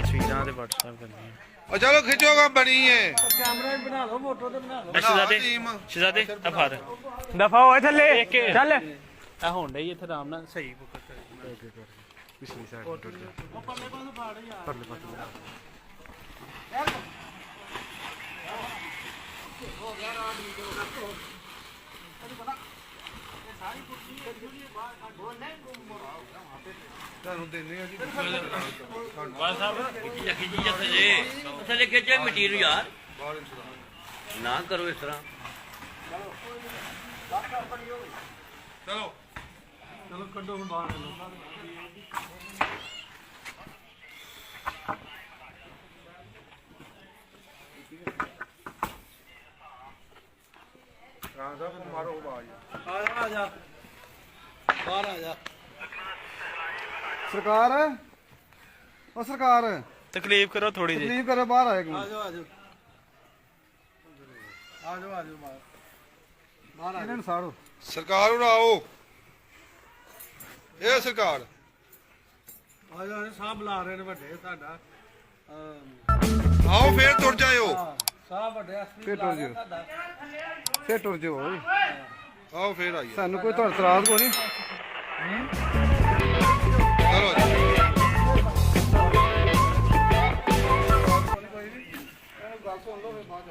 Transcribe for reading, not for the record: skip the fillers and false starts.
ਤਸਵੀਰਾਂ ਤੇ WhatsApp ਕਰਨੀ ਉਹ ਚਲੋ ਖਿੱਚੋਗਾ ਬਣੀ ਏ ਕੈਮਰਾ ਵੀ ਬਣਾ ਲਓ ਫੋਟੋ ਤੇ ਬਣਾ ਲਓ ਸ਼ਹਜ਼ਾਦੇ ਆ ਫੜ ਦਫਾ ਹੋਏ ਥੱਲੇ ਚੱਲ ਆ ਹੁਣ ਡਈ ਇੱਥੇ ਆਰਾਮ ਨਾਲ ਸਹੀ ਬੁੱਕ ਪਿਛਲੀ ਸਾਈਡ ਉਹ ਪਰਲੇ ਪਾਸੇ ਫਾੜ ਯਾਰ ਪਰਲੇ ਪਾਸੇ ਹੋ ਗਿਆ ਰਾਤ ਦੀ ਜੋ ਰੱਖੋ ਤੈਨੂੰ ਪਤਾ ਇਹ ਸਾਰੀ ਕੁਰਸੀ ਜਿਹੜੀ ਬਾਹਰ ਕੱਢ ਹੋ ਨਹੀਂ ਤੁਹਾਨੂੰ ਦਿੰਦੇ ਆ ਜੀ ਬਾਦ ਸਾਹਿਬ ਖਿੱਚੀ ਜਾਂਦੇ ਜੇ ਥੱਲੇ ਖਿੱਚੇ ਮਟੀਰੀਅਲ ਯਾਰ ਬਾਹਰ ਇੰਤਜ਼ਾਮ ਨਾ ਕਰੋ ਇਸ ਤਰ੍ਹਾਂ ਚਲੋ ਚਲੋ ਕੱਢੋ ਹੁਣ ਬਾਹਰ ਲੋ ਰਾਮ ਸਾਹਿਬ ਮਾਰੋ ਆਵਾਜ਼ ਆ ਜਾ ਬਾਹਰ ਆ ਜਾ ਸਰਕਾਰ ਉਹ ਸਰਕਾਰ ਤਕਲੀਫ ਕਰੋ ਥੋੜੀ ਜਿਹੀ ਤਕਲੀਫ ਕਰੋ ਬਾਹਰ ਆਏ ਆ ਜਾਓ ਆ ਜਾਓ ਆ ਜਾਓ ਆ ਜਾਓ ਬਾਹਰ ਆ ਇਹਨਾਂ ਨੂੰ ਸਾੜੋ ਸਰਕਾਰ ਉਰਾ ਆਓ ਇਹ ਸਰਕਾਰ ਆ ਜਾਓ ਸਾਹ ਬੁਲਾ ਰਹੇ ਨੇ ਵੱਡੇ ਤੁਹਾਡਾ ਆਓ ਫੇਰ ਤੁਰ ਜਾਇਓ ਸਾਹ ਵੱਡੇ ਅਸਲੀ ਫੇਰ ਟੁਰ ਜਿਓ ਫੇਰ ਟੁਰ ਜਿਓ ਆਓ ਫੇਰ ਆਈਏ ਸਾਨੂੰ ਕੋਈ ਤੁਹਾਡਾ ਇਤਰਾਜ਼ ਕੋਈ ਨਹੀਂ